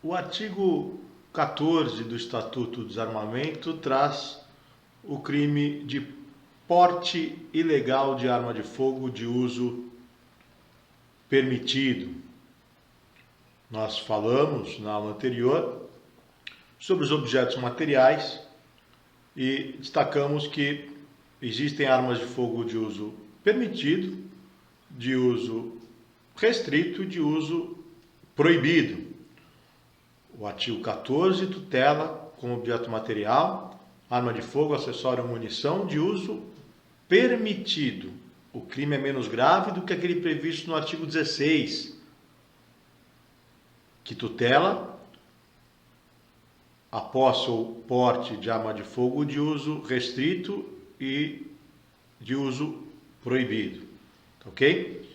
O artigo 14 do Estatuto do Desarmamento traz o crime de porte ilegal de arma de fogo de uso permitido. Nós falamos na aula anterior sobre os objetos materiais e destacamos que existem armas de fogo de uso permitido, de uso restrito e de uso proibido. O artigo 14 tutela como objeto material, arma de fogo, acessório ou munição de uso permitido. O crime é menos grave do que aquele previsto no artigo 16, que tutela a posse ou porte de arma de fogo de uso restrito e de uso proibido. Ok?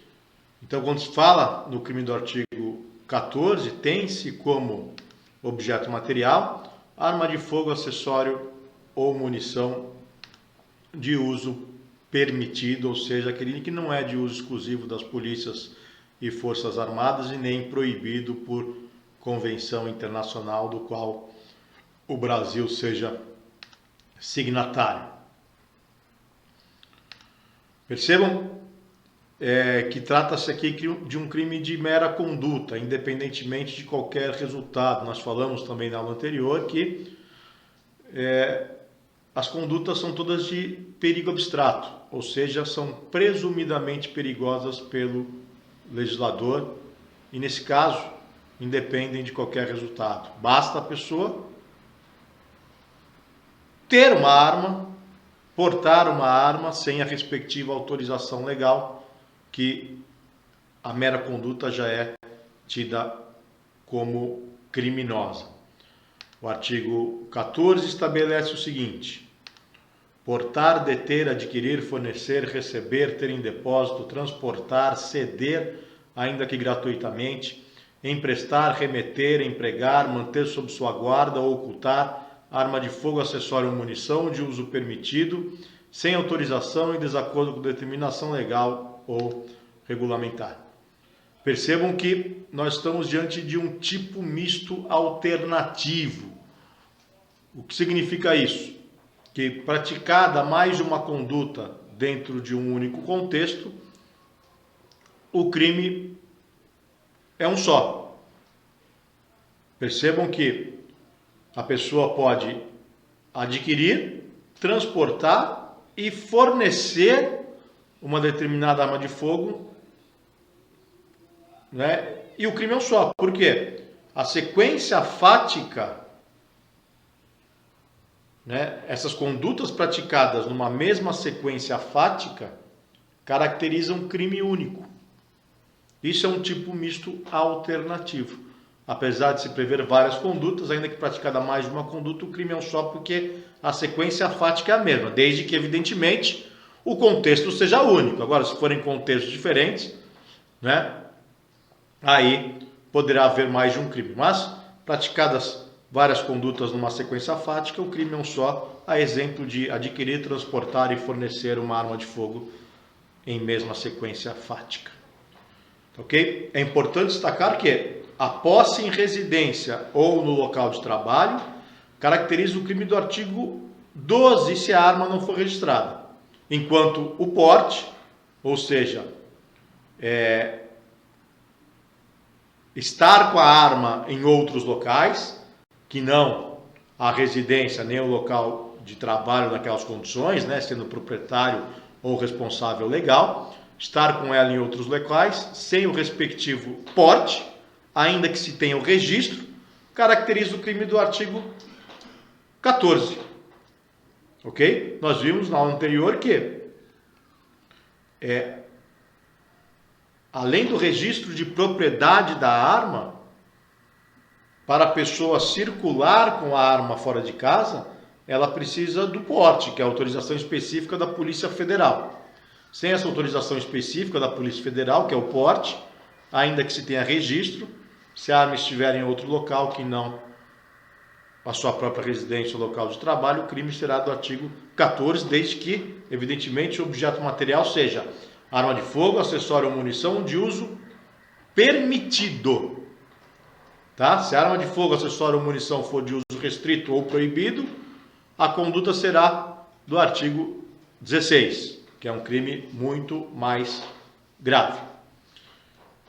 Então, quando se fala no crime do artigo 14, tem-se como objeto material arma de fogo, acessório ou munição de uso permitido, ou seja, aquele que não é de uso exclusivo das polícias e forças armadas e nem proibido por convenção internacional do qual o Brasil seja signatário. Percebam que trata-se aqui de um crime de mera conduta, independentemente de qualquer resultado. Nós falamos também na aula anterior que as condutas são todas de perigo abstrato, ou seja, são presumidamente perigosas pelo legislador e, nesse caso, independem de qualquer resultado. Basta a pessoa ter uma arma, portar uma arma sem a respectiva autorização legal, que a mera conduta já é tida como criminosa. O artigo 14 estabelece o seguinte: portar, deter, adquirir, fornecer, receber, ter em depósito, transportar, ceder, ainda que gratuitamente, emprestar, remeter, empregar, manter sob sua guarda ou ocultar arma de fogo, acessório ou munição de uso permitido, sem autorização e desacordo com determinação legal ou regulamentar. Percebam que nós estamos diante de um tipo misto alternativo. O que significa isso? Que praticada mais de uma conduta dentro de um único contexto, o crime é um só. Percebam que a pessoa pode adquirir, transportar e fornecer uma determinada arma de fogo, né? E o crime é um só. Por quê? A sequência fática, né? Essas condutas praticadas numa mesma sequência fática caracterizam um crime único. Isso é um tipo misto alternativo. Apesar de se prever várias condutas, ainda que praticada mais de uma conduta, o crime é um só porque a sequência fática é a mesma, desde que, evidentemente, o contexto seja único. Agora, se forem contextos diferentes, né, aí poderá haver mais de um crime. Mas, praticadas várias condutas numa sequência fática, o crime é um só, a exemplo de adquirir, transportar e fornecer uma arma de fogo em mesma sequência fática. Ok? É importante destacar que a posse em residência ou no local de trabalho caracteriza o crime do artigo 12 se a arma não for registrada. Enquanto o porte, ou seja, estar com a arma em outros locais, que não a residência nem o local de trabalho naquelas condições, né, sendo proprietário ou responsável legal, estar com ela em outros locais, sem o respectivo porte, ainda que se tenha o registro, caracteriza o crime do artigo 14. Ok? Nós vimos na aula anterior que, além do registro de propriedade da arma, para a pessoa circular com a arma fora de casa, ela precisa do porte, que é a autorização específica da Polícia Federal. Sem essa autorização específica da Polícia Federal, que é o porte, ainda que se tenha registro, se a arma estiver em outro local que não a sua própria residência ou local de trabalho, o crime será do artigo 14, desde que, evidentemente, o objeto material seja arma de fogo, acessório ou munição de uso permitido. Tá? Se a arma de fogo, acessório ou munição for de uso restrito ou proibido, a conduta será do artigo 16, que é um crime muito mais grave.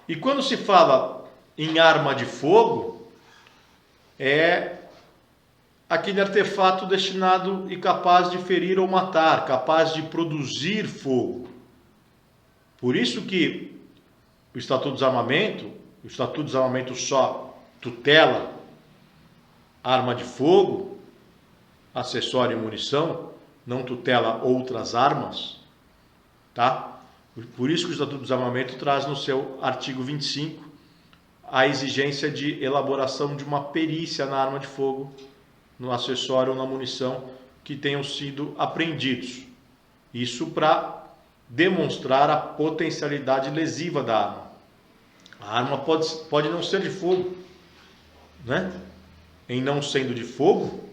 E quando se fala em arma de fogo, é aquele artefato destinado e capaz de ferir ou matar, capaz de produzir fogo. Por isso que o Estatuto do Desarmamento só tutela arma de fogo, acessório e munição, não tutela outras armas, tá? Por isso que o Estatuto do Desarmamento traz no seu artigo 25 a exigência de elaboração de uma perícia na arma de fogo, no acessório ou na munição que tenham sido apreendidos. Isso para demonstrar a potencialidade lesiva da arma. A arma pode não ser de fogo, né? Em não sendo de fogo,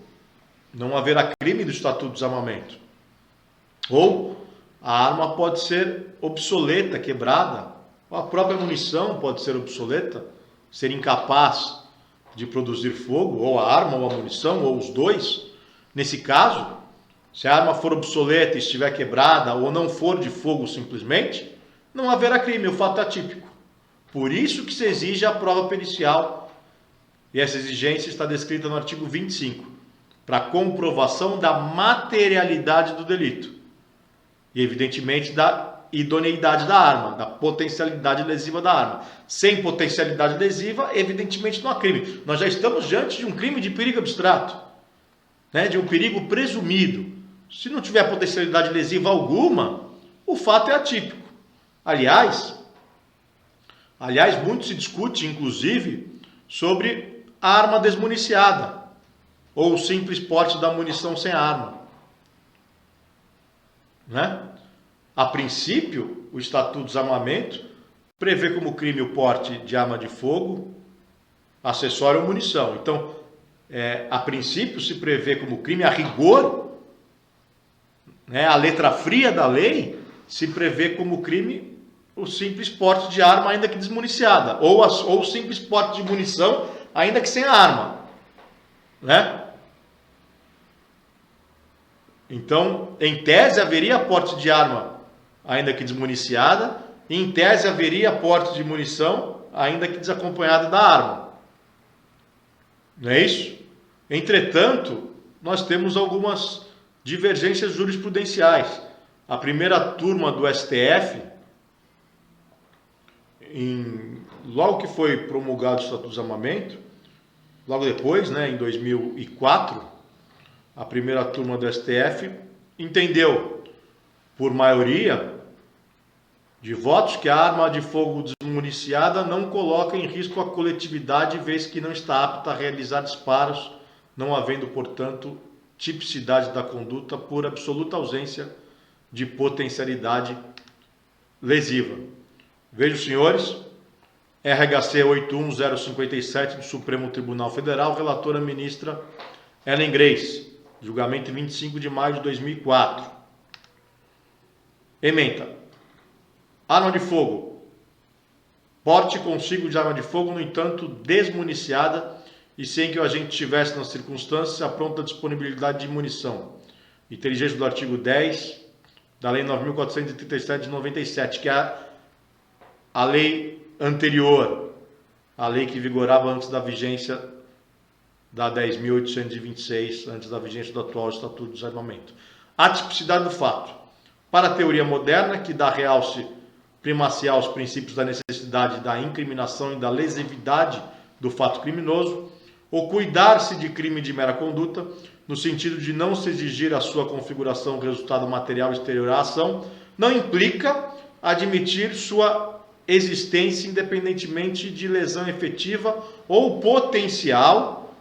não haverá crime do Estatuto do Desarmamento. Ou a arma pode ser obsoleta, quebrada, ou a própria munição pode ser obsoleta, ser incapaz de produzir fogo, ou a arma, ou a munição, ou os dois. Nesse caso, se a arma for obsoleta, estiver quebrada, ou não for de fogo simplesmente, não haverá crime, o fato é atípico. Por isso que se exige a prova pericial, e essa exigência está descrita no artigo 25, para comprovação da materialidade do delito, e evidentemente da idoneidade da arma, da potencialidade lesiva da arma. Sem potencialidade lesiva, evidentemente não há crime. Nós já estamos diante de um crime de perigo abstrato, né? De um perigo presumido. Se não tiver potencialidade lesiva alguma, o fato é atípico. Aliás, muito se discute, inclusive, sobre a arma desmuniciada, ou o simples porte da munição sem arma, né? A princípio, o Estatuto do Desarmamento prevê como crime o porte de arma de fogo, acessório ou munição. Então, a princípio se prevê como crime, a rigor, né, a letra fria da lei, se prevê como crime o simples porte de arma, ainda que desmuniciada, ou o simples porte de munição, ainda que sem a arma, né? Então, em tese, haveria porte de arma, ainda que desmuniciada, e em tese haveria porte de munição, ainda que desacompanhada da arma. Não é isso? Entretanto, nós temos algumas divergências jurisprudenciais. A primeira turma do STF, logo que foi promulgado o Estatuto do Desarmamento, logo depois, né, em 2004, a primeira turma do STF entendeu, por maioria de votos, que a arma de fogo desmuniciada não coloca em risco a coletividade, vez que não está apta a realizar disparos, não havendo, portanto, tipicidade da conduta por absoluta ausência de potencialidade lesiva. Vejam, senhores, RHC 81057 do Supremo Tribunal Federal, relatora ministra Ellen Grace, julgamento 25 de maio de 2004. Ementa: arma de fogo, porte consigo de arma de fogo, no entanto, desmuniciada e sem que o agente tivesse nas circunstâncias a pronta disponibilidade de munição. Inteligência do artigo 10 da Lei 9.437 de 97, que é a lei anterior, a lei que vigorava antes da vigência da 10.826, antes da vigência do atual Estatuto do Desarmamento. A tipicidade do fato. Para a teoria moderna, que dá realce primacial aos princípios da necessidade da incriminação e da lesividade do fato criminoso, ou cuidar-se de crime de mera conduta, no sentido de não se exigir a sua configuração resultado material exterior à ação, não implica admitir sua existência independentemente de lesão efetiva ou potencial,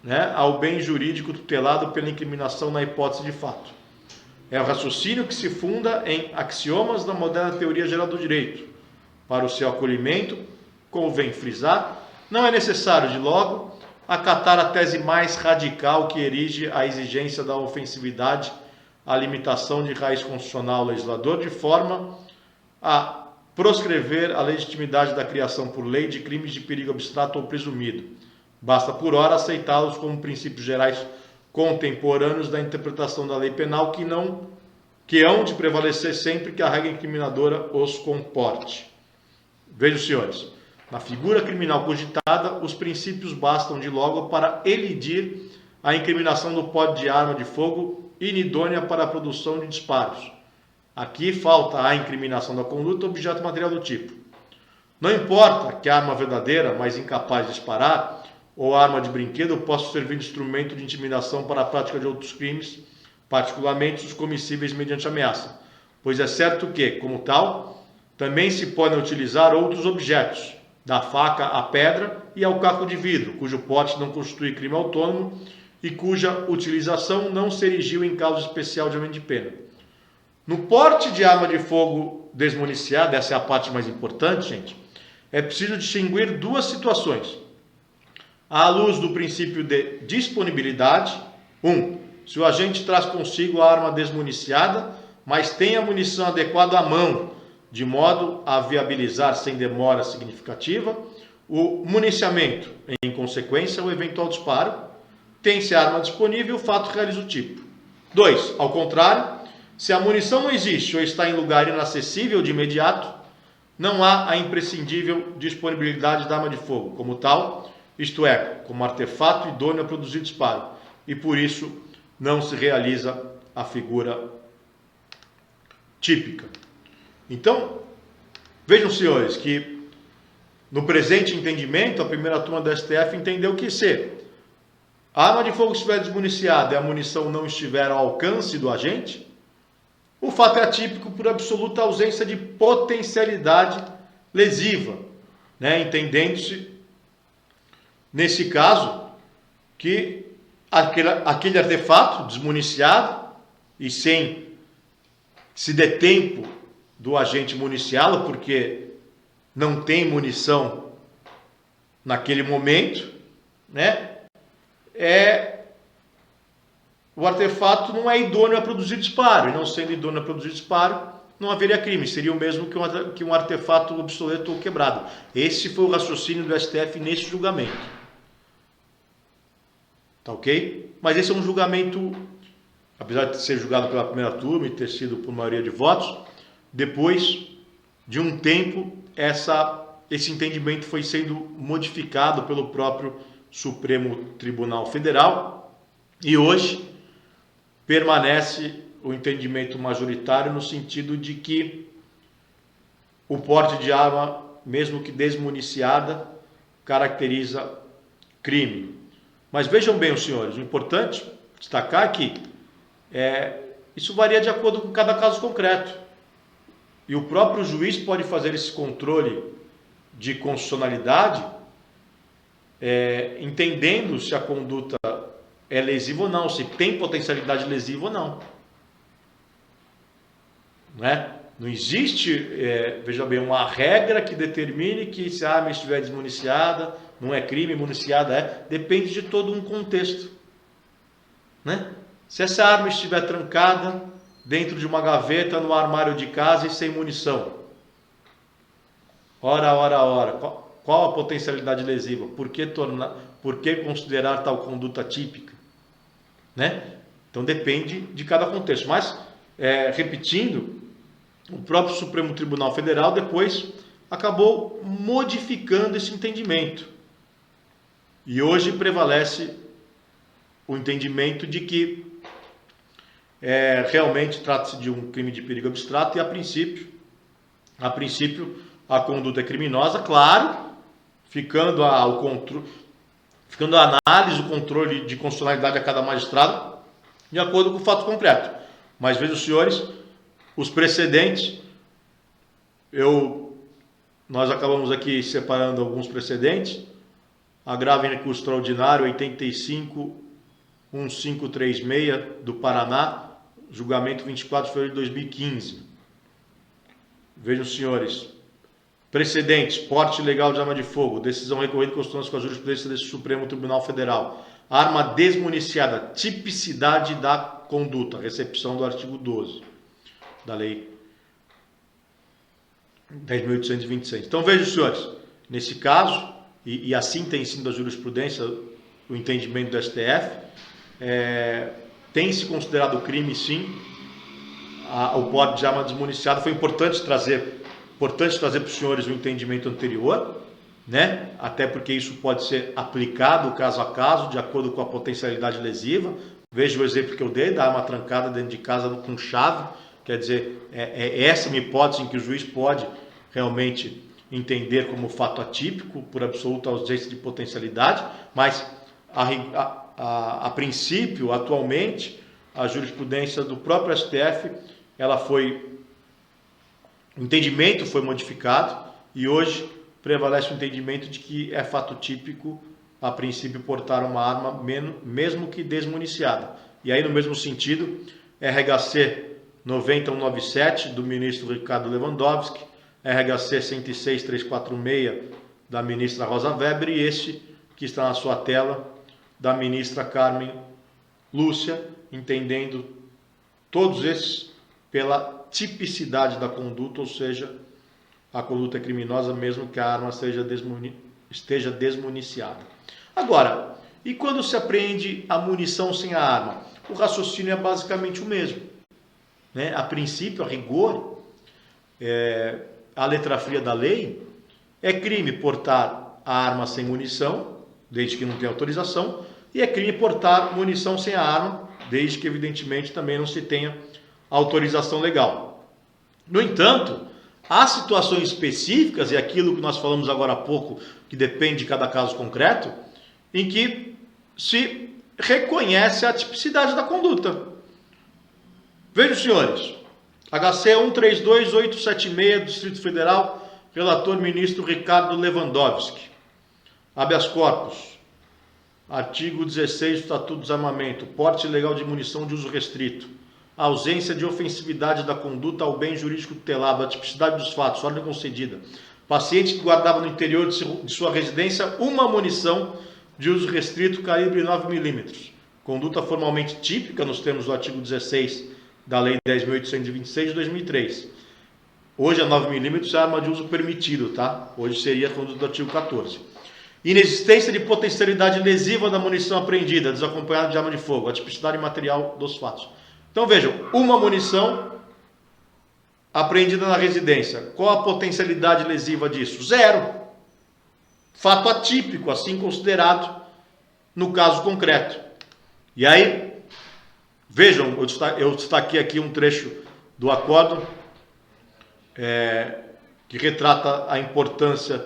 né, ao bem jurídico tutelado pela incriminação na hipótese de fato. É o raciocínio que se funda em axiomas da moderna teoria geral do direito. Para o seu acolhimento, convém frisar, não é necessário, de logo, acatar a tese mais radical que erige a exigência da ofensividade à limitação de raiz constitucional ao legislador, de forma a proscrever a legitimidade da criação por lei de crimes de perigo abstrato ou presumido. Basta, por hora, aceitá-los como princípios gerais contemporâneos da interpretação da lei penal que hão de prevalecer sempre que a regra incriminadora os comporte. Vejam, senhores, na figura criminal cogitada, os princípios bastam de logo para elidir a incriminação do porte de arma de fogo inidônea para a produção de disparos. Aqui falta a incriminação da conduta objeto material do tipo. Não importa que a arma verdadeira, mas incapaz de disparar, ou arma de brinquedo possa servir de instrumento de intimidação para a prática de outros crimes, particularmente os comissíveis mediante ameaça, pois é certo que, como tal, também se podem utilizar outros objetos, da faca à pedra e ao caco de vidro, cujo porte não constitui crime autônomo e cuja utilização não se erigiu em causa especial de aumento de pena. No porte de arma de fogo desmuniciada, essa é a parte mais importante, gente, é preciso distinguir duas situações. À luz do princípio de disponibilidade, 1. Se o agente traz consigo a arma desmuniciada, mas tem a munição adequada à mão, de modo a viabilizar sem demora significativa o municiamento, em consequência, o eventual disparo, tem-se a arma disponível, o fato realiza o tipo. 2. Ao contrário, se a munição não existe ou está em lugar inacessível de imediato, não há a imprescindível disponibilidade da arma de fogo, como tal, isto é, como artefato idôneo a produzir disparo, e por isso não se realiza a figura típica. Então, vejam, senhores, que no presente entendimento, a primeira turma do STF entendeu que se a arma de fogo estiver desmuniciada e a munição não estiver ao alcance do agente, o fato é atípico por absoluta ausência de potencialidade lesiva, entendendo-se, nesse caso, que aquele artefato desmuniciado e sem se der tempo do agente municiá-lo, porque não tem munição naquele momento, o artefato não é idôneo a produzir disparo, e não sendo idôneo a produzir disparo, não haveria crime, seria o mesmo que um artefato obsoleto ou quebrado. Esse foi o raciocínio do STF nesse julgamento. Tá ok? Mas esse é um julgamento, apesar de ser julgado pela primeira turma e ter sido por maioria de votos, depois de um tempo, esse entendimento foi sendo modificado pelo próprio Supremo Tribunal Federal e hoje permanece o entendimento majoritário no sentido de que o porte de arma, mesmo que desmuniciada, caracteriza crime. Mas vejam bem, os senhores, o importante destacar que isso varia de acordo com cada caso concreto. E o próprio juiz pode fazer esse controle de constitucionalidade, entendendo se a conduta é lesiva ou não, se tem potencialidade lesiva ou não. Não existe, veja bem, uma regra que determine que se a arma estiver desmuniciada, não é crime, municiada é. Depende de todo um contexto. Se essa arma estiver trancada dentro de uma gaveta no armário de casa e sem munição, ora, qual a potencialidade lesiva? Por que considerar tal conduta típica? Então depende de cada contexto. Mas, repetindo, o próprio Supremo Tribunal Federal depois acabou modificando esse entendimento. E hoje prevalece o entendimento de que realmente trata-se de um crime de perigo abstrato e a princípio a conduta é criminosa, claro, ficando a análise, o controle de constitucionalidade a cada magistrado de acordo com o fato concreto. Mas vejam, os senhores, os precedentes, nós acabamos aqui separando alguns precedentes. Agravo em recurso extraordinário 85.1536 do Paraná, julgamento 24 de fevereiro de 2015. Vejam, senhores, precedentes: porte ilegal de arma de fogo, decisão recorrente constante com a jurisprudência desse Supremo Tribunal Federal. Arma desmuniciada, tipicidade da conduta, recepção do artigo 12 da Lei 10.826. Então vejam, senhores, nesse caso, e assim tem sido a jurisprudência, o entendimento do STF, tem se considerado crime, sim, o porte de arma desmuniciada. Foi importante trazer para os senhores o entendimento anterior, né? Até porque isso pode ser aplicado caso a caso, de acordo com a potencialidade lesiva. Veja o exemplo que eu dei da arma trancada dentro de casa com chave. Quer dizer, essa é uma hipótese em que o juiz pode realmente entender como fato atípico, por absoluta ausência de potencialidade, mas a princípio, atualmente, a jurisprudência do próprio STF, o entendimento foi modificado e hoje prevalece o entendimento de que é fato típico, a princípio, portar uma arma mesmo que desmuniciada. E aí, no mesmo sentido, RHC 90197 do ministro Ricardo Lewandowski, RHC 106346 da ministra Rosa Weber e este que está na sua tela da ministra Carmen Lúcia, entendendo todos esses pela tipicidade da conduta, ou seja, a conduta é criminosa mesmo que a arma esteja desmuniciada. Agora, e quando se apreende a munição sem a arma? O raciocínio é basicamente o mesmo, né? A princípio, a rigor, a letra fria da lei, é crime portar a arma sem munição, desde que não tenha autorização, e é crime portar munição sem a arma, desde que evidentemente também não se tenha autorização legal. No entanto, há situações específicas, e aquilo que nós falamos agora há pouco, que depende de cada caso concreto, em que se reconhece a tipicidade da conduta. Vejam, senhores, HC 132876, Distrito Federal, relator ministro Ricardo Lewandowski. Habeas corpus, artigo 16 do Estatuto do Desarmamento, porte ilegal de munição de uso restrito, ausência de ofensividade da conduta ao bem jurídico tutelado, a tipicidade dos fatos, ordem concedida. Paciente que guardava no interior de sua residência uma munição de uso restrito calibre 9mm. Conduta formalmente típica nos termos do artigo 16 da Lei 10.826 de 2003. Hoje a 9mm é arma de uso permitido, tá? Hoje seria a conduta do artigo 14. Inexistência de potencialidade lesiva da munição apreendida, desacompanhada de arma de fogo, a tipicidade material dos fatos. Então vejam, uma munição apreendida na residência. Qual a potencialidade lesiva disso? Zero. Fato atípico, assim considerado no caso concreto. E aí, vejam, eu destaquei aqui um trecho do acórdão que retrata a importância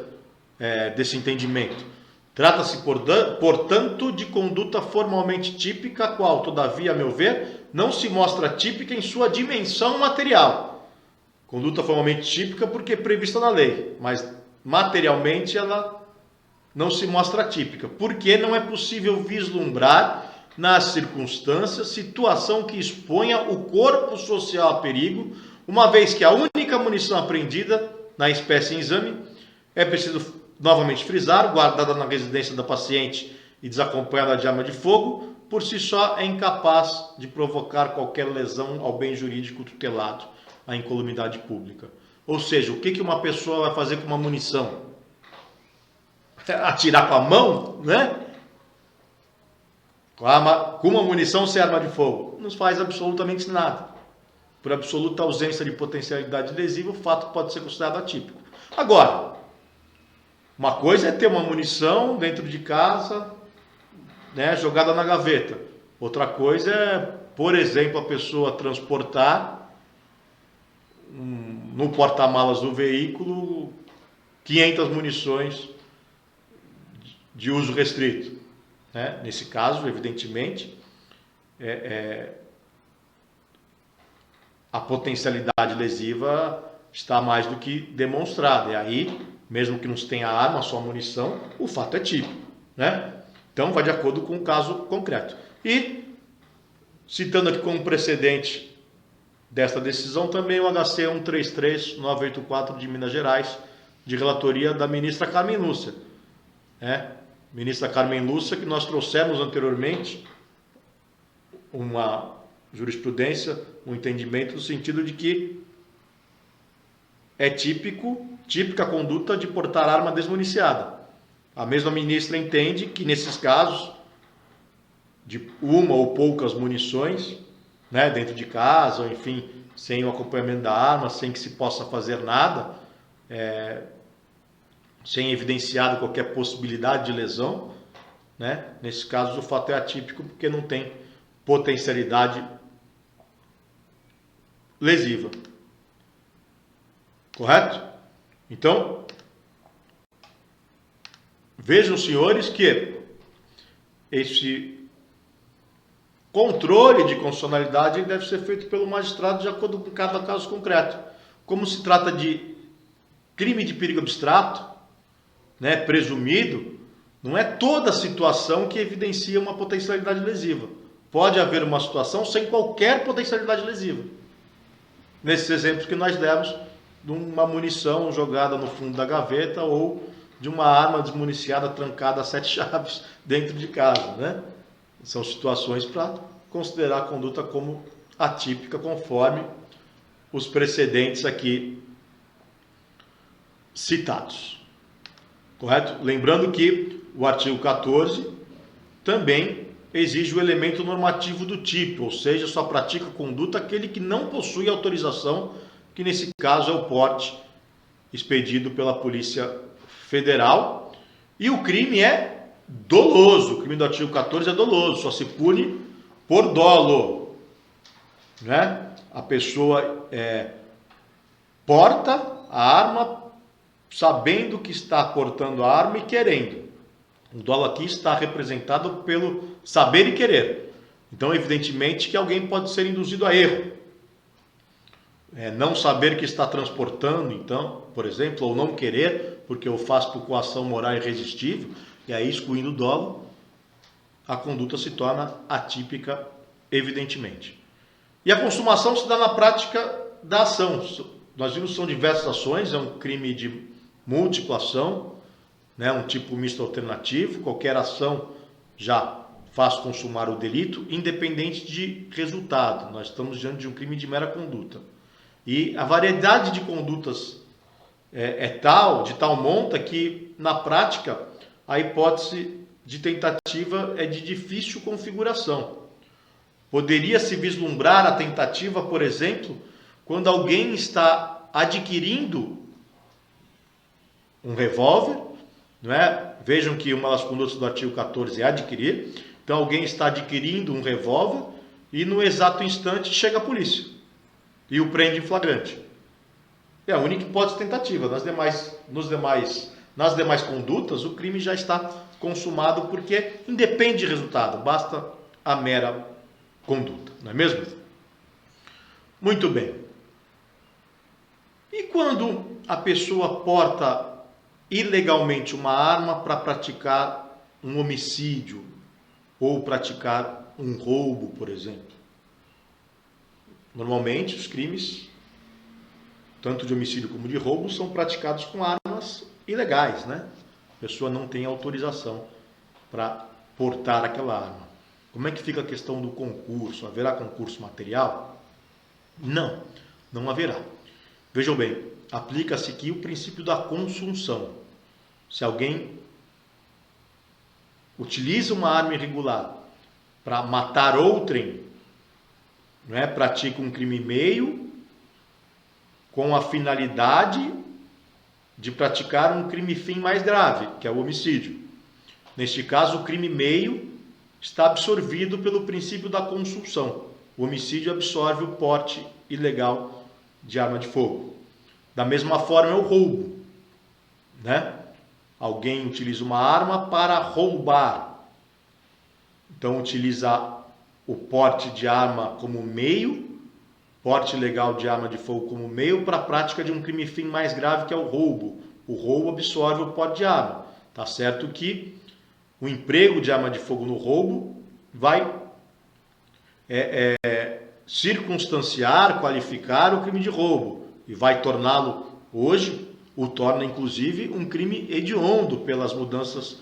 desse entendimento. Trata-se, portanto, de conduta formalmente típica, a qual, todavia, a meu ver, não se mostra típica em sua dimensão material. Conduta formalmente típica porque é prevista na lei, mas materialmente ela não se mostra típica, porque não é possível vislumbrar nas circunstâncias situação que exponha o corpo social a perigo, uma vez que a única munição apreendida na espécie em exame é preciso novamente frisar, guardada na residência da paciente e desacompanhada de arma de fogo, por si só é incapaz de provocar qualquer lesão ao bem jurídico tutelado, à incolumidade pública. Ou seja, o que uma pessoa vai fazer com uma munição? Atirar com a mão, né? Com uma munição sem arma de fogo. Não faz absolutamente nada. Por absoluta ausência de potencialidade lesiva, o fato pode ser considerado atípico. Agora, uma coisa é ter uma munição dentro de casa, né, jogada na gaveta. Outra coisa é, por exemplo, a pessoa transportar no porta-malas do veículo 500 munições de uso restrito. Né? Nesse caso, evidentemente, a potencialidade lesiva está mais do que demonstrada. E aí, mesmo que não se tenha arma, só munição, o fato é típico, né? Então, vai de acordo com o caso concreto. E, citando aqui como precedente desta decisão, também o HC 133984 de Minas Gerais, de relatoria da ministra Carmen Lúcia. Ministra Carmen Lúcia, que nós trouxemos anteriormente uma jurisprudência, um entendimento no sentido de que é típica a conduta de portar arma desmuniciada. A mesma ministra entende que nesses casos de uma ou poucas munições, né, dentro de casa, ou enfim, sem o acompanhamento da arma, sem que se possa fazer nada, sem evidenciado qualquer possibilidade de lesão, né? Nesses casos o fato é atípico porque não tem potencialidade lesiva. Correto? Então, vejam, senhores, que esse controle de constitucionalidade deve ser feito pelo magistrado de acordo com cada caso concreto. Como se trata de crime de perigo abstrato, né, presumido, não é toda situação que evidencia uma potencialidade lesiva. Pode haver uma situação sem qualquer potencialidade lesiva. Nesses exemplos que nós demos, de uma munição jogada no fundo da gaveta ou de uma arma desmuniciada trancada a 7 chaves dentro de casa, né? São situações para considerar a conduta como atípica, conforme os precedentes aqui citados. Correto? Lembrando que o artigo 14 também exige o elemento normativo do tipo, ou seja, só pratica conduta aquele que não possui autorização, que nesse caso é o porte expedido pela Polícia Federal. E o crime é doloso, o crime do artigo 14 é doloso, só se pune por dolo, né? A pessoa porta a arma sabendo que está portando a arma e querendo. O dolo aqui está representado pelo saber e querer. Então, evidentemente que alguém pode ser induzido a erro. Não saber que está transportando, então, por exemplo, ou não querer, porque eu faço por coação moral irresistível, e aí, excluindo o dolo, a conduta se torna atípica, evidentemente. E a consumação se dá na prática da ação. Nós vimos que são diversas ações, é um crime de múltipla ação, né, um tipo misto alternativo. Qualquer ação já faz consumar o delito, independente de resultado. Nós estamos diante de um crime de mera conduta. E a variedade de condutas de tal monta que, na prática, a hipótese de tentativa é de difícil configuração. Poderia-se vislumbrar a tentativa, por exemplo, quando alguém está adquirindo um revólver, não é? Vejam que uma das condutas do artigo 14 é adquirir. Então, alguém está adquirindo um revólver e, no exato instante, chega a polícia e o prende em flagrante. É a única hipótese de tentativa. Nas demais condutas, o crime já está consumado porque independe de resultado, basta a mera conduta, não é mesmo? Muito bem. E quando a pessoa porta ilegalmente uma arma para praticar um homicídio ou praticar um roubo, por exemplo? Normalmente, os crimes, tanto de homicídio como de roubo, são praticados com armas ilegais, né? A pessoa não tem autorização para portar aquela arma. Como é que fica a questão do concurso? Haverá concurso material? Não, não haverá. Vejam bem, aplica-se aqui o princípio da consunção. Se alguém utiliza uma arma irregular para matar outrem, não é? Pratica um crime meio com a finalidade de praticar um crime fim mais grave, que é o homicídio. Neste caso, o crime meio está absorvido pelo princípio da consunção. O homicídio absorve o porte ilegal de arma de fogo. Da mesma forma é o roubo, né? Alguém utiliza uma arma para roubar. Então utiliza o porte de arma como meio, porte ilegal de arma de fogo como meio para a prática de um crime fim mais grave, que é o roubo. O roubo absorve o porte de arma. Tá certo que o emprego de arma de fogo no roubo vai circunstanciar, qualificar o crime de roubo e vai torná-lo, hoje, o torna inclusive um crime hediondo pelas mudanças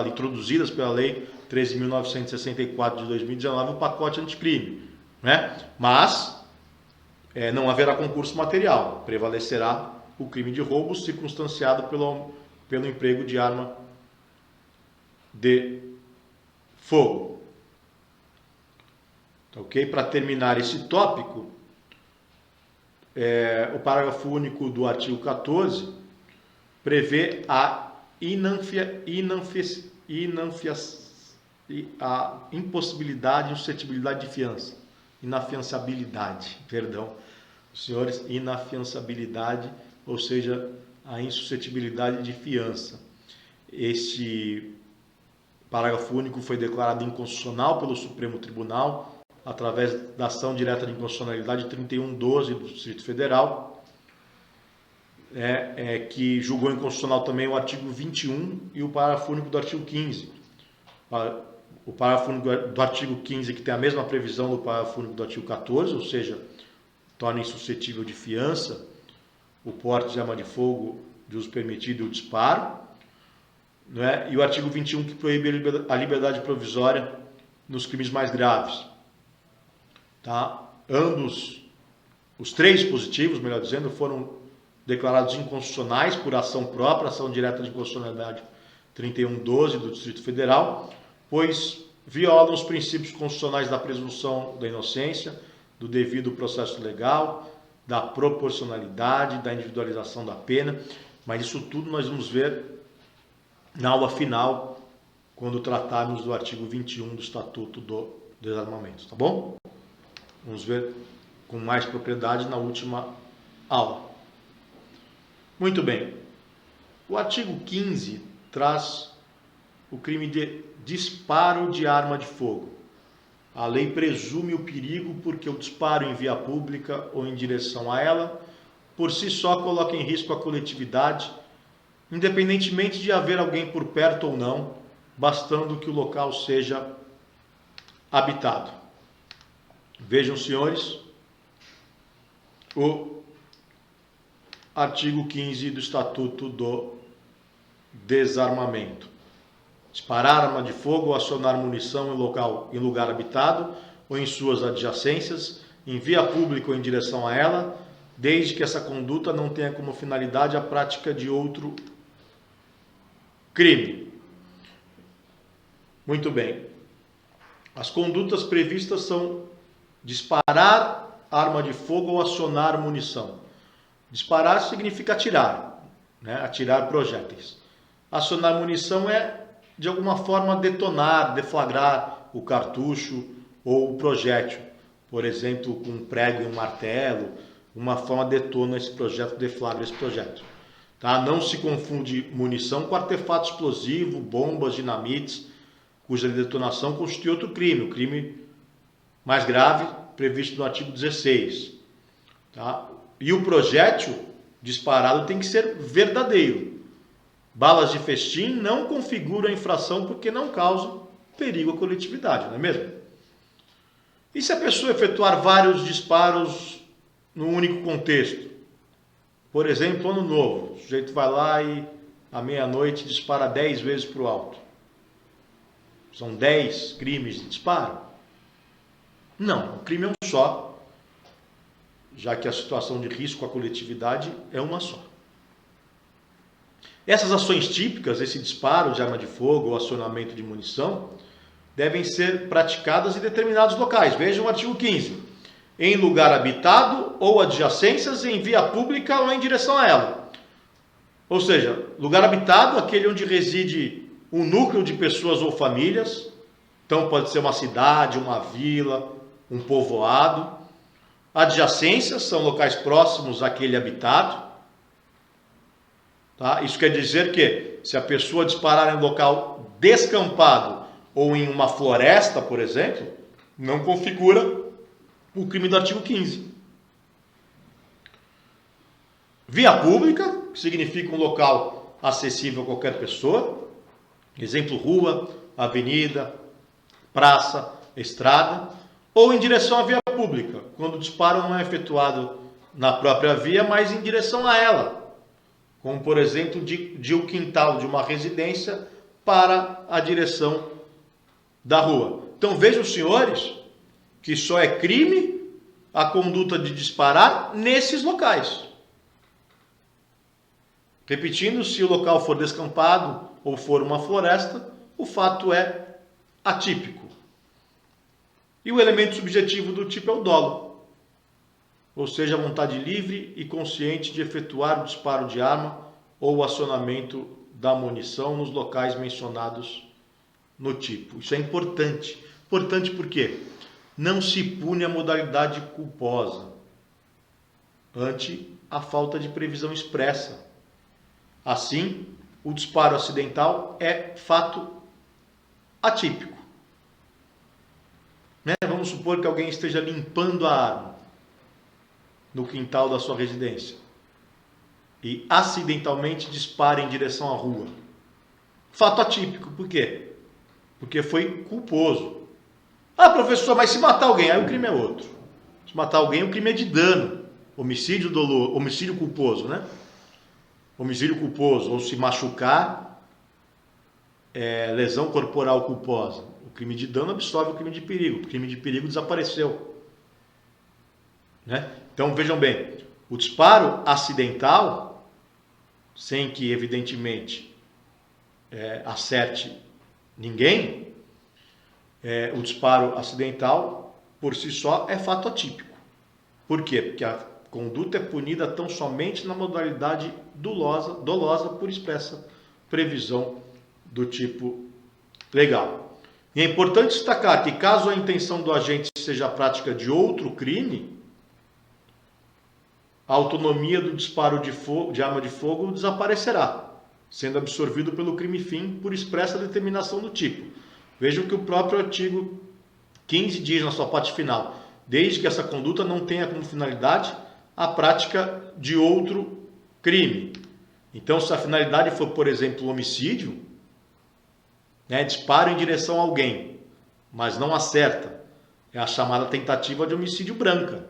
introduzidas pela Lei 13.964 de 2019, o pacote anticrime, né? Mas não haverá concurso material, prevalecerá o crime de roubo circunstanciado pelo pelo emprego de arma de fogo. Ok? Para terminar esse tópico, o parágrafo único do artigo 14 prevê a impossibilidade e suscetibilidade de fiança. Inafiançabilidade, perdão. Senhores, inafiançabilidade, ou seja, a insuscetibilidade de fiança. Este parágrafo único foi declarado inconstitucional pelo Supremo Tribunal através da ação direta de inconstitucionalidade 3112 do Distrito Federal, que julgou inconstitucional também o artigo 21 e o parágrafo único do artigo 15. O parágrafo único do artigo 15, que tem a mesma previsão do parágrafo único do artigo 14, ou seja, torna insuscetível de fiança o porte de arma de fogo de uso permitido e o disparo, e o artigo 21, que proíbe a liberdade provisória nos crimes mais graves. Tá? Ambos, os três dispositivos, melhor dizendo, foram declarados inconstitucionais por ação própria, ação direta de inconstitucionalidade 3112 do Distrito Federal, pois violam os princípios constitucionais da presunção da inocência, do devido processo legal, da proporcionalidade, da individualização da pena, mas isso tudo nós vamos ver na aula final, quando tratarmos do artigo 21 do Estatuto do Desarmamento, tá bom? Vamos ver com mais propriedade na última aula. Muito bem. O artigo 15 traz o crime de disparo de arma de fogo. A lei presume o perigo porque o disparo em via pública ou em direção a ela, por si só, coloca em risco a coletividade, independentemente de haver alguém por perto ou não, bastando que o local seja habitado. Vejam, senhores, o artigo 15 do Estatuto do Desarmamento. Disparar arma de fogo ou acionar munição em lugar habitado ou em suas adjacências, em via pública ou em direção a ela, desde que essa conduta não tenha como finalidade a prática de outro crime. Muito bem. As condutas previstas são disparar arma de fogo ou acionar munição. Disparar significa atirar, atirar projéteis. Acionar munição é, de alguma forma, detonar, deflagrar o cartucho ou o projétil. Por exemplo, com um prego e um martelo, uma forma detona esse projeto, deflagra esse projétil. Tá? Não se confunde munição com artefato explosivo, bombas, dinamites, cuja detonação constitui outro crime, o crime mais grave previsto no artigo 16. Tá? E o projétil disparado tem que ser verdadeiro. Balas de festim não configuram a infração porque não causam perigo à coletividade, não é mesmo? E se a pessoa efetuar vários disparos num único contexto? Por exemplo, ano novo, o sujeito vai lá e à meia-noite dispara 10 vezes para o alto. São 10 crimes de disparo? Não, o crime é um só, já que a situação de risco à coletividade é uma só. Essas ações típicas, esse disparo de arma de fogo ou acionamento de munição, devem ser praticadas em determinados locais. Vejam o artigo 15. Em lugar habitado ou adjacências, em via pública ou em direção a ela. Ou seja, lugar habitado, aquele onde reside um núcleo de pessoas ou famílias. Então pode ser uma cidade, uma vila, um povoado. Adjacências são locais próximos àquele habitado. Tá? Isso quer dizer que se a pessoa disparar em local descampado ou em uma floresta, por exemplo, não configura o crime do artigo 15. Via pública, que significa um local acessível a qualquer pessoa. Exemplo, rua, avenida, praça, estrada. Ou em direção à via pública, quando o disparo não é efetuado na própria via, mas em direção a ela. Como, por exemplo, de um quintal de uma residência para a direção da rua. Então vejam, senhores, que só é crime a conduta de disparar nesses locais. Repetindo, se o local for descampado ou for uma floresta, o fato é atípico. E o elemento subjetivo do tipo é o dolo, ou seja, a vontade livre e consciente de efetuar o disparo de arma ou o acionamento da munição nos locais mencionados no tipo. Isso é importante. Importante porque não se pune a modalidade culposa ante a falta de previsão expressa. Assim, o disparo acidental é fato atípico. Vamos supor que alguém esteja limpando a arma no quintal da sua residência e acidentalmente dispara em direção à rua. Fato atípico. Por quê? Porque foi culposo. Ah, professor, mas se matar alguém, aí o crime é outro. Se matar alguém, o crime é de dano. Homicídio doloso, homicídio culposo, né? Homicídio culposo, ou se machucar, lesão corporal culposa. O crime de dano absorve o crime de perigo. O crime de perigo desapareceu. Né? Então, vejam bem, o disparo acidental, sem que, evidentemente, acerte ninguém, o disparo acidental, por si só, é fato atípico. Por quê? Porque a conduta é punida tão somente na modalidade dolosa por expressa previsão do tipo legal. E é importante destacar que, caso a intenção do agente seja a prática de outro crime, a autonomia do disparo de arma de fogo desaparecerá, sendo absorvido pelo crime fim por expressa determinação do tipo. Vejam que o próprio artigo 15 diz na sua parte final, desde que essa conduta não tenha como finalidade a prática de outro crime. Então, se a finalidade for, por exemplo, homicídio, disparo em direção a alguém, mas não acerta, é a chamada tentativa de homicídio branca.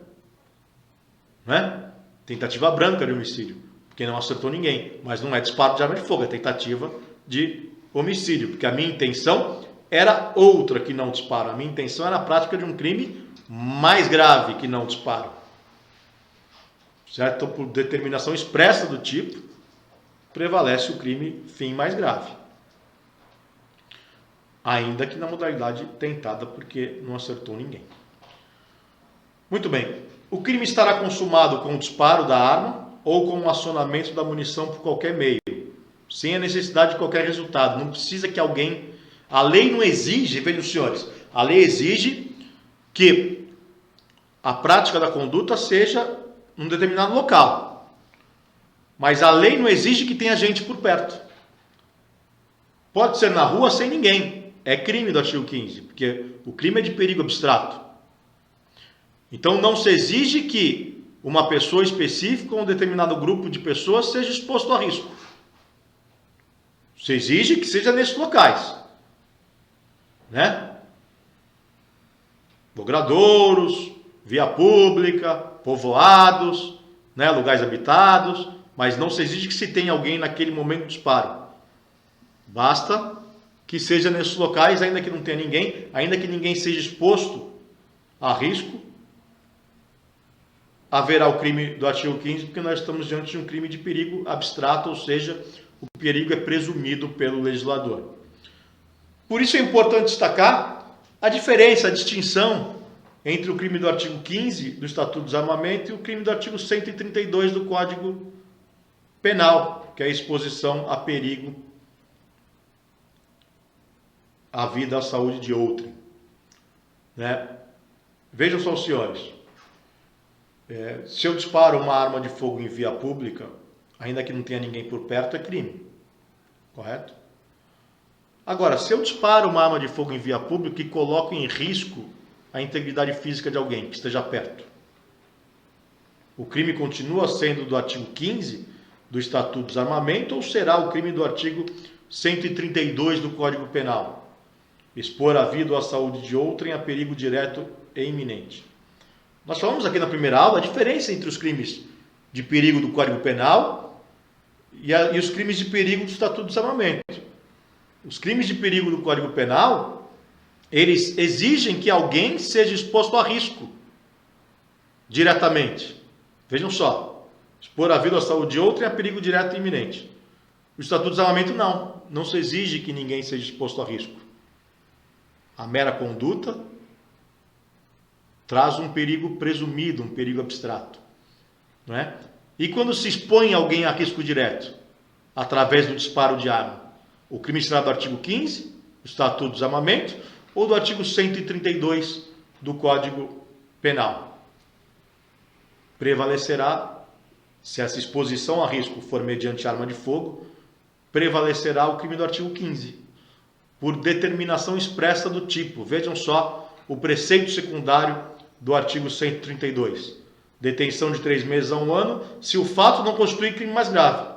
Tentativa branca de homicídio, porque não acertou ninguém, mas não é disparo de arma de fogo, é tentativa de homicídio, porque a minha intenção era outra que não disparo, a minha intenção era a prática de um crime mais grave que não disparo. Certo? Então, por determinação expressa do tipo, prevalece o crime fim mais grave. Ainda que na modalidade tentada, porque não acertou ninguém. Muito bem. O crime estará consumado com o disparo da arma ou com o acionamento da munição por qualquer meio, sem a necessidade de qualquer resultado. Não precisa que alguém... A lei não exige, vejam senhores, a lei exige que a prática da conduta seja num determinado local. Mas a lei não exige que tenha gente por perto. Pode ser na rua sem ninguém. É crime do artigo 15, porque o crime é de perigo abstrato. Então não se exige que uma pessoa específica ou um determinado grupo de pessoas seja exposto a risco. Se exige que seja nesses locais. Logradouros, via pública, povoados, lugares habitados, mas não se exige que se tenha alguém naquele momento do disparo. Basta que seja nesses locais, ainda que não tenha ninguém, ainda que ninguém seja exposto a risco, haverá o crime do artigo 15, porque nós estamos diante de um crime de perigo abstrato, ou seja, o perigo é presumido pelo legislador. Por isso é importante destacar a diferença, a distinção entre o crime do artigo 15 do Estatuto do Desarmamento e o crime do artigo 132 do Código Penal, que é a exposição a perigo à vida, à saúde de outrem. Vejam só, senhores, se eu disparo uma arma de fogo em via pública, ainda que não tenha ninguém por perto, é crime. Correto? Agora, se eu disparo uma arma de fogo em via pública e coloco em risco a integridade física de alguém que esteja perto, o crime continua sendo do artigo 15 do Estatuto do Desarmamento ou será o crime do artigo 132 do Código Penal? Expor a vida ou a saúde de outrem a perigo direto e iminente. Nós falamos aqui na primeira aula a diferença entre os crimes de perigo do Código Penal e os crimes de perigo do Estatuto do Desarmamento. Os crimes de perigo do Código Penal, eles exigem que alguém seja exposto a risco diretamente. Vejam só, Expor a vida ou a saúde de outro é perigo direto e iminente. O Estatuto do Desarmamento não. Não se exige que ninguém seja exposto a risco. A mera conduta traz um perigo presumido, um perigo abstrato. Não é? E quando se expõe alguém a risco direto, através do disparo de arma, o crime será do artigo 15 do Estatuto do Desarmamento ou do artigo 132 do Código Penal. Prevalecerá, se essa exposição a risco for mediante arma de fogo, prevalecerá o crime do artigo 15, por determinação expressa do tipo. Vejam só o preceito secundário do artigo 132. Detenção de 3 meses a 1 ano, se o fato não constitui crime mais grave.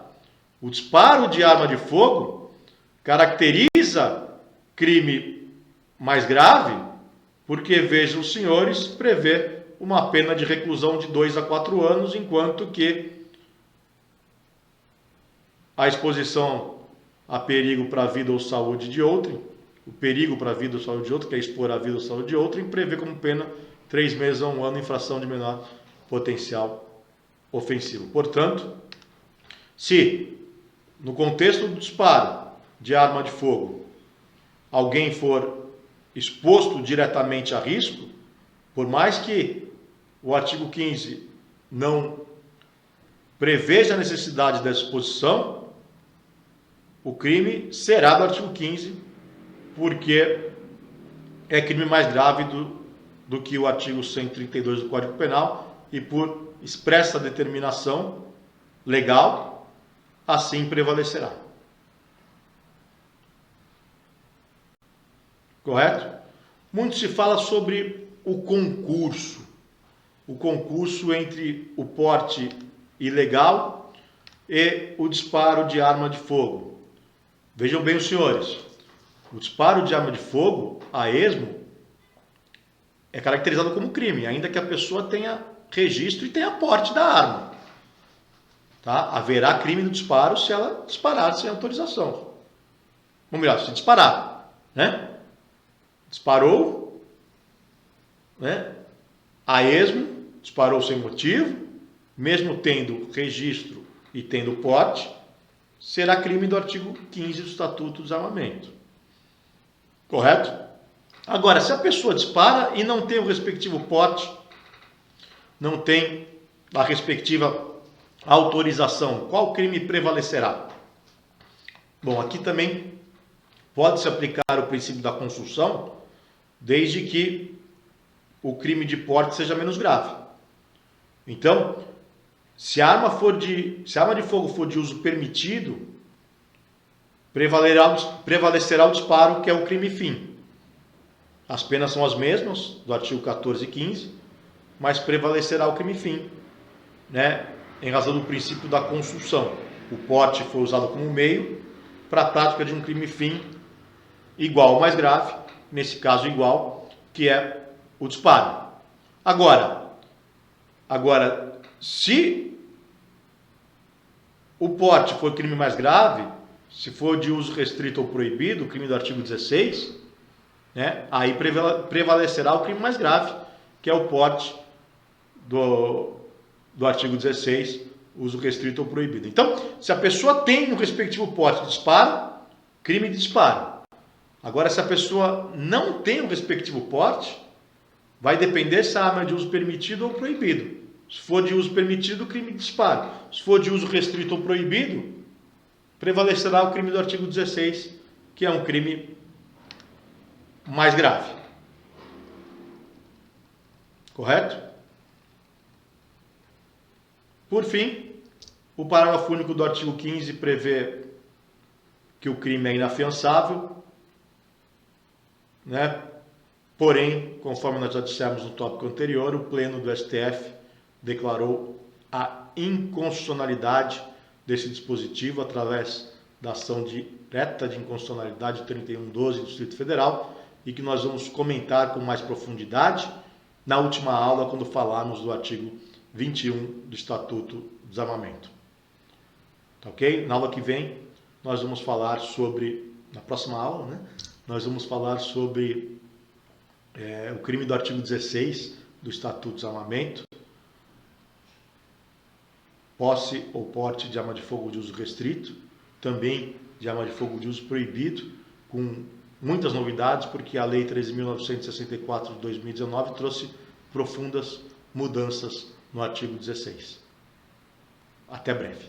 O disparo de arma de fogo caracteriza crime mais grave porque, vejam os senhores, prevê uma pena de reclusão de 2 a 4 anos, enquanto que a exposição a perigo para a vida ou saúde de outrem, o perigo para a vida ou saúde de outro, que é expor a vida ou saúde de outrem, prevê como pena 3 meses a 1 ano, infração de menor potencial ofensivo. Portanto, se no contexto do disparo de arma de fogo alguém for exposto diretamente a risco, por mais que o artigo 15 não preveja a necessidade dessa exposição, o crime será do artigo 15, porque é crime mais grave do que o artigo 132 do Código Penal, e por expressa determinação legal, assim prevalecerá. Correto? Muito se fala sobre o concurso entre o porte ilegal e o disparo de arma de fogo. Vejam bem os senhores, o disparo de arma de fogo a esmo é caracterizado como crime, ainda que a pessoa tenha registro e tenha porte da arma. Tá? Haverá crime do disparo se ela disparar sem autorização. Ou melhor, se disparar, né? Disparou, né? A esmo, disparou sem motivo, mesmo tendo registro e tendo porte, será crime do artigo 15 do Estatuto do Desarmamento. Correto? Agora, se a pessoa dispara e não tem o respectivo porte, não tem a respectiva autorização, qual crime prevalecerá? Bom, aqui também pode-se aplicar o princípio da consulção, desde que o crime de porte seja menos grave. Então, se a arma de fogo for de uso permitido, prevalecerá o disparo, que é o crime fim. As penas são as mesmas, do artigo 14 e 15, mas prevalecerá o crime fim, né? Em razão do princípio da consulção. O porte foi usado como meio para a prática de um crime fim igual ou mais grave, nesse caso igual, que é o disparo. Agora, se o porte for crime mais grave, se for de uso restrito ou proibido, o crime do artigo 16, né, aí prevalecerá o crime mais grave, que é o porte do artigo 16, uso restrito ou proibido. Então, se a pessoa tem o respectivo porte de disparo, crime de disparo. Agora, se a pessoa não tem o respectivo porte, vai depender se a arma é de uso permitido ou proibido. Se for de uso permitido, crime de disparo. Se for de uso restrito ou proibido, prevalecerá o crime do artigo 16, que é um crime mais grave. Correto? Por fim, o parágrafo único do artigo 15 prevê que o crime é inafiançável, né? Porém, conforme nós já dissemos no tópico anterior, o Pleno do STF declarou a inconstitucionalidade desse dispositivo através da ação direta de inconstitucionalidade 3112 do Distrito Federal, e que nós vamos comentar com mais profundidade na última aula, quando falarmos do artigo 21 do Estatuto do Desarmamento. Tá ok? Na aula que vem, nós vamos falar sobre, na próxima aula, né? Nós vamos falar sobre o crime do artigo 16 do Estatuto do Desarmamento, posse ou porte de arma de fogo de uso restrito, também de arma de fogo de uso proibido, com muitas novidades, porque a Lei 13.964 de 2019 trouxe profundas mudanças no artigo 16. Até breve.